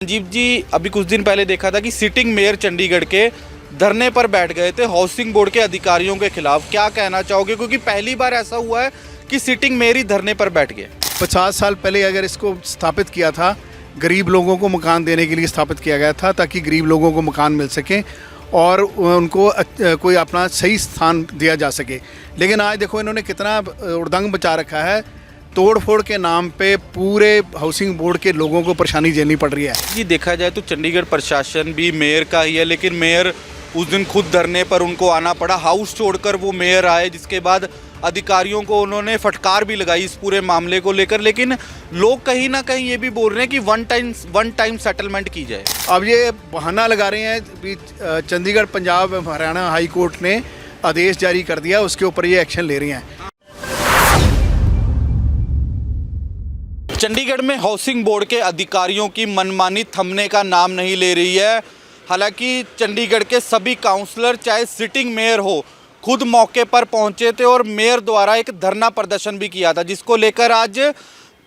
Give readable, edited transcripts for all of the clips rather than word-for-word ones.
संजीव जी, अभी कुछ दिन पहले देखा था कि सिटिंग मेयर चंडीगढ़ के धरने पर बैठ गए थे हाउसिंग बोर्ड के अधिकारियों के खिलाफ। क्या कहना चाहोगे, क्योंकि पहली बार ऐसा हुआ है कि सिटिंग मेयर ही धरने पर बैठ गए। 50 साल पहले अगर इसको स्थापित किया था, गरीब लोगों को मकान देने के लिए स्थापित किया गया था ताकि गरीब लोगों को मकान मिल सके और उनको कोई अपना सही स्थान दिया जा सके। लेकिन आज देखो इन्होंने कितना उड़दंग बचा रखा है। तोड़ फोड़ के नाम पे पूरे हाउसिंग बोर्ड के लोगों को परेशानी झेलनी पड़ रही है। जी, देखा जाए तो चंडीगढ़ प्रशासन भी मेयर का ही है, लेकिन मेयर उस दिन खुद धरने पर उनको आना पड़ा। हाउस छोड़कर वो मेयर आए, जिसके बाद अधिकारियों को उन्होंने फटकार भी लगाई इस पूरे मामले को लेकर। लेकिन लोग कहीं ना कहीं ये भी बोल रहे हैं कि वन टाइम सेटलमेंट की जाए। अब ये बहाना लगा रहे हैं भी चंडीगढ़ पंजाब हरियाणा हाई कोर्ट ने आदेश जारी कर दिया, उसके ऊपर ये एक्शन ले रही हैं। चंडीगढ़ में हाउसिंग बोर्ड के अधिकारियों की मनमानी थमने का नाम नहीं ले रही है। हालांकि चंडीगढ़ के सभी काउंसलर, चाहे सिटिंग मेयर हो, खुद मौके पर पहुंचे थे और मेयर द्वारा एक धरना प्रदर्शन भी किया था, जिसको लेकर आज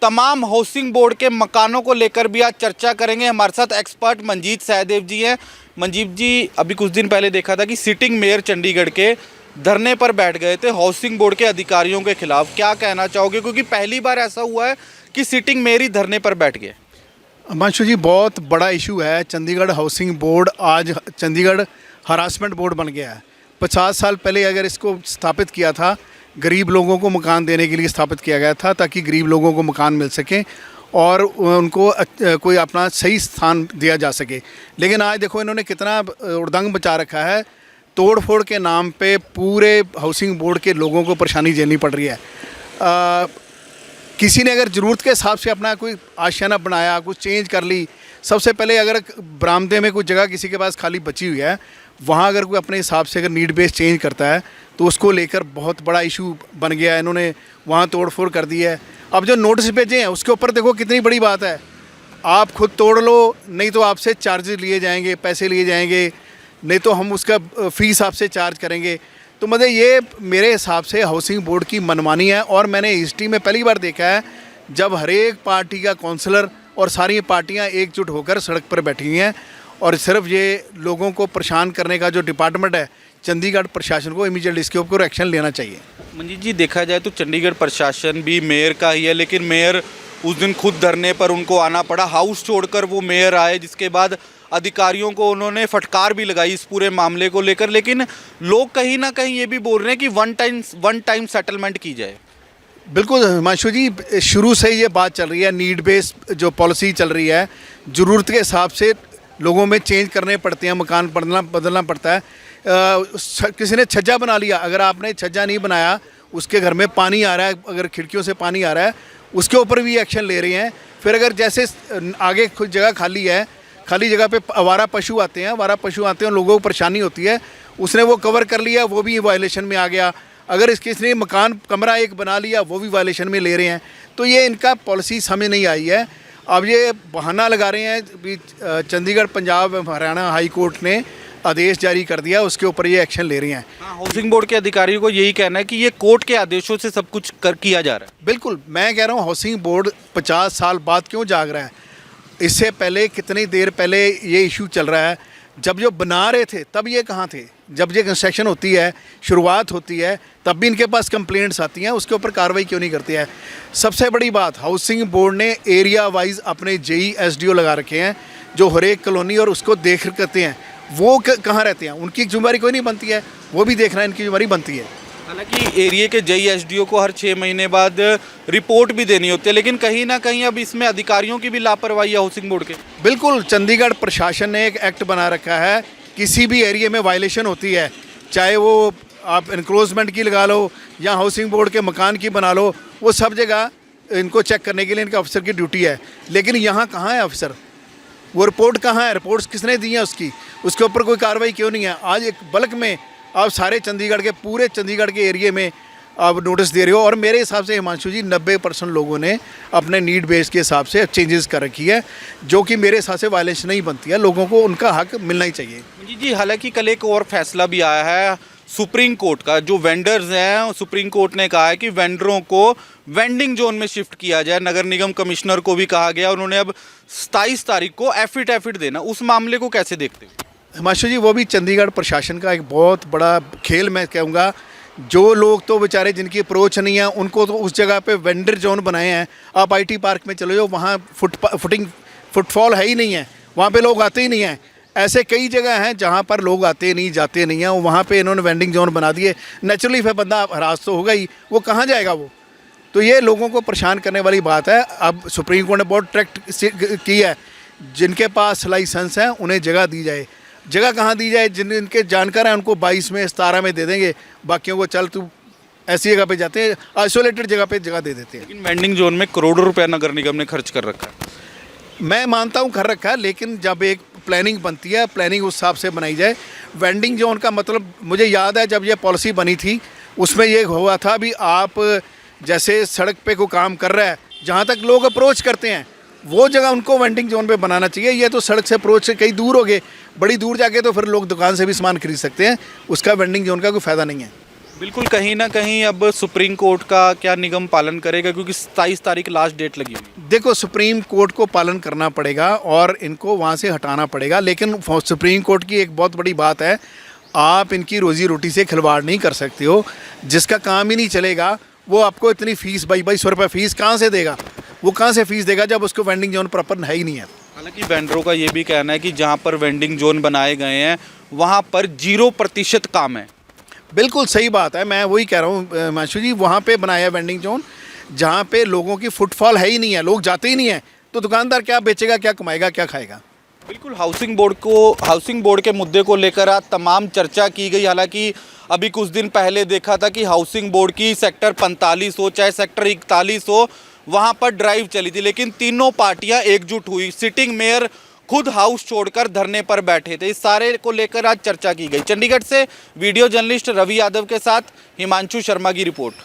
तमाम हाउसिंग बोर्ड के मकानों को लेकर भी आज चर्चा करेंगे। हमारे साथ एक्सपर्ट मंजीत सहदेव जी हैं। मंजीत जी, अभी कुछ दिन पहले देखा था कि सिटिंग मेयर चंडीगढ़ के धरने पर बैठ गए थे हाउसिंग बोर्ड के अधिकारियों के खिलाफ। क्या कहना चाहोगे, क्योंकि पहली बार ऐसा हुआ है कि सिटिंग मेयर ही धरने पर बैठ गए। हिमांशु जी, बहुत बड़ा इशू है। चंडीगढ़ हाउसिंग बोर्ड आज चंडीगढ़ हरासमेंट बोर्ड बन गया है। 50 साल पहले अगर इसको स्थापित किया था, गरीब लोगों को मकान देने के लिए स्थापित किया गया था ताकि गरीब लोगों को मकान मिल सके और उनको कोई अपना सही स्थान दिया जा सके। लेकिन आज देखो इन्होंने कितना उड़दंग बचा रखा है। तोड़ फोड़ के नाम पे पूरे हाउसिंग बोर्ड के लोगों को परेशानी झेलनी पड़ रही है। किसी ने अगर ज़रूरत के हिसाब से अपना कोई आशियाना बनाया, कुछ चेंज कर ली। सबसे पहले अगर बरामदे में कोई जगह किसी के पास खाली बची हुई है, वहाँ अगर कोई अपने हिसाब से अगर नीड बेस चेंज करता है तो उसको लेकर बहुत बड़ा इशू बन गया है। इन्होंने वहाँ तोड़ फोड़ कर दी है। अब जो नोटिस भेजे हैं उसके ऊपर देखो कितनी बड़ी बात है। आप खुद तोड़ लो, नहीं तो आपसे चार्जेस लिए जाएंगे, पैसे लिए जाएंगे, नहीं तो हम उसका फ़ीस आपसे चार्ज करेंगे। तो मतलब ये मेरे हिसाब से हाउसिंग बोर्ड की मनमानी है। और मैंने हिस्ट्री में पहली बार देखा है जब हर एक पार्टी का काउंसलर और सारी पार्टियां एकजुट होकर सड़क पर बैठी हुई हैं और सिर्फ ये लोगों को परेशान करने का जो डिपार्टमेंट है चंडीगढ़ प्रशासन को इमीडिएटली इसके ऊपर एक्शन लेना चाहिए। मंजीत जी, देखा जाए तो चंडीगढ़ प्रशासन भी मेयर का ही है, लेकिन मेयर उस दिन खुद धरने पर उनको आना पड़ा। हाउस छोड़कर वो मेयर आए, जिसके बाद अधिकारियों को उन्होंने फटकार भी लगाई इस पूरे मामले को लेकर। लेकिन लोग कहीं ना कहीं ये भी बोल रहे हैं कि वन टाइम सेटलमेंट की जाए। बिल्कुल हिमांशु जी, शुरू से ये बात चल रही है, नीड बेस जो पॉलिसी चल रही है, ज़रूरत के हिसाब से लोगों में चेंज करने पड़ते हैं, मकान बदलना पड़ता है। किसी ने छज्जा बना लिया, अगर आपने छज्जा नहीं बनाया, उसके घर में पानी आ रहा है, अगर खिड़कियों से पानी आ रहा है, उसके ऊपर भी एक्शन ले रहे हैं। फिर अगर जैसे आगे कुछ जगह खाली है, खाली जगह पे आवारा पशु आते हैं, लोगों को परेशानी होती है, उसने वो कवर कर लिया, वो भी वायलेशन में आ गया। अगर किसी मकान कमरा एक बना लिया, वो भी वायलेशन में ले रहे हैं। तो ये इनका पॉलिसी समझ नहीं आई है। अब ये बहाना लगा रहे हैं भी चंडीगढ़ पंजाब हरियाणा हाई कोर्ट ने आदेश जारी कर दिया, उसके ऊपर ये एक्शन ले रही हैं। हाँ, हाउसिंग बोर्ड के अधिकारियों को यही कहना है कि ये कोर्ट के आदेशों से सब कुछ किया जा रहा है। बिल्कुल, मैं कह रहा हूँ हाउसिंग बोर्ड 50 साल बाद क्यों जाग रहा है। इससे पहले कितनी देर पहले ये इशू चल रहा है। जब जो बना रहे थे तब ये कहाँ थे? जब ये कंस्ट्रक्शन होती है, शुरुआत होती है, तब भी इनके पास कंप्लेंट्स आती हैं, उसके ऊपर कार्रवाई क्यों नहीं करती है? सबसे बड़ी बात, हाउसिंग बोर्ड ने एरिया वाइज अपने जेई एसडीओ लगा रखे हैं जो हर एक कॉलोनी और उसको देख करते हैं। वो कहाँ रहते हैं? उनकी जिम्मेदारी कोई नहीं बनती है, वो भी देखना इनकी जिम्मेदारी बनती है। हालांकि एरिया के जेई एसडीओ को हर 6 महीने बाद रिपोर्ट भी देनी होती है, लेकिन कहीं ना कहीं अब इसमें अधिकारियों की भी लापरवाही है हाउसिंग बोर्ड के। बिल्कुल, चंडीगढ़ प्रशासन ने एक एक्ट बना रखा है, किसी भी एरिया में वायलेशन होती है, चाहे वो आप एनक्रोचमेंट की लगा लो या हाउसिंग बोर्ड के मकान की बना लो, वो सब जगह इनको चेक करने के लिए इनका अफसर की ड्यूटी है। लेकिन यहाँ कहाँ है अफसर? वो रिपोर्ट कहाँ है? रिपोर्ट्स किसने दी हैं उसके ऊपर कोई कार्रवाई क्यों नहीं है? आज एक बल्क में आप सारे चंडीगढ़ के पूरे चंडीगढ़ के एरिया में आप नोटिस दे रहे हो। और मेरे हिसाब से हिमांशु जी 90% लोगों ने अपने नीड बेस के हिसाब से चेंजेस कर रखी है, जो कि मेरे हिसाब से वायलेशन नहीं बनती है। लोगों को उनका हक मिलना ही चाहिए। जी, हालांकि कल एक और फैसला भी आया है सुप्रीम कोर्ट का। जो वेंडर्स हैं, सुप्रीम कोर्ट ने कहा है कि वेंडरों को वेंडिंग जोन में शिफ्ट किया जाए। नगर निगम कमिश्नर को भी कहा गया, उन्होंने अब 27 तारीख को एफिडेविट देना। उस मामले को कैसे देखते हैं? हिमांशु जी, वो भी चंडीगढ़ प्रशासन का एक बहुत बड़ा खेल मैं कहूँगा। जो लोग तो बेचारे जिनकी अप्रोच नहीं है, उनको तो उस जगह पे वेंडर जोन बनाए हैं। आप आईटी पार्क में चले जाओ, वहाँ फुटफॉल है ही नहीं है, वहाँ पे लोग आते ही नहीं हैं। ऐसे कई जगह हैं जहाँ पर लोग आते नहीं जाते नहीं हैं, वहाँ पे इन्होंने वेंडिंग जोन बना दिए। नेचुरली फिर बंदा हरास तो होगा ही, वो कहाँ जाएगा वो? तो ये लोगों को परेशान करने वाली बात है। अब सुप्रीम कोर्ट ने बहुत ट्रैक्ट की है, जिनके पास लाइसेंस है उन्हें जगह दी जाए। जगह कहाँ दी जाए? जिनके जानकार हैं उनको 22 में 17 में दे देंगे, बाकियों को चल तू ऐसी जगह पे जाते हैं, आइसोलेटेड जगह पे जगह दे देते हैं। लेकिन वेंडिंग जोन में करोड़ों रुपया नगर निगम ने खर्च कर रखा है। मैं मानता हूँ कर रखा है, लेकिन जब एक प्लानिंग बनती है, प्लानिंग उस हिसाब से बनाई जाए। वेंडिंग जोन का मतलब मुझे याद है जब ये पॉलिसी बनी थी, उसमें ये हुआ था भी आप जैसे सड़क पे कोई काम कर रहा है, जहाँ तक लोग अप्रोच करते हैं वो जगह उनको वेंडिंग जोन पे बनाना चाहिए। ये तो सड़क से अप्रोच से कहीं दूर हो गए, बड़ी दूर जाके तो फिर लोग दुकान से भी सामान खरीद सकते हैं, उसका वेंडिंग जोन का कोई फ़ायदा नहीं है। बिल्कुल, कहीं ना कहीं अब सुप्रीम कोर्ट का क्या निगम पालन करेगा, क्योंकि 27 तारीख लास्ट डेट लगी हुई है। देखो, सुप्रीम कोर्ट को पालन करना पड़ेगा और इनको वहाँ से हटाना पड़ेगा, लेकिन सुप्रीम कोर्ट की एक बहुत बड़ी बात है, आप इनकी रोजी रोटी से खिलवाड़ नहीं कर सकते हो। जिसका काम ही नहीं चलेगा वो आपको इतनी फ़ीस 2200 रुपये फ़ीस कहाँ से देगा? वो कहाँ से फ़ीस देगा जब उसको वेंडिंग जोन प्रॉपर है ही नहीं है? हालांकि वेंडरों का ये भी कहना है कि जहाँ पर वेंडिंग जोन बनाए गए हैं वहाँ पर 0% काम है। बिल्कुल सही बात है, मैं वही कह रहा हूँ माशू जी, वहाँ पे बनाया वेंडिंग जोन जहाँ पे लोगों की फुटफॉल है ही नहीं है, लोग जाते ही नहीं हैं, तो दुकानदार क्या बेचेगा, क्या कमाएगा, क्या खाएगा? बिल्कुल, हाउसिंग बोर्ड के मुद्दे को लेकर आज तमाम चर्चा की गई। हालांकि अभी कुछ दिन पहले देखा था कि हाउसिंग बोर्ड की सेक्टर 45 हो चाहे सेक्टर 41 हो, वहाँ पर ड्राइव चली थी, लेकिन तीनों पार्टियाँ एकजुट हुई। सिटिंग मेयर खुद हाउस छोड़कर धरने पर बैठे थे। इस सारे को लेकर आज चर्चा की गई। चंडीगढ़ से वीडियो जर्नलिस्ट रवि यादव के साथ हिमांशु शर्मा की रिपोर्ट।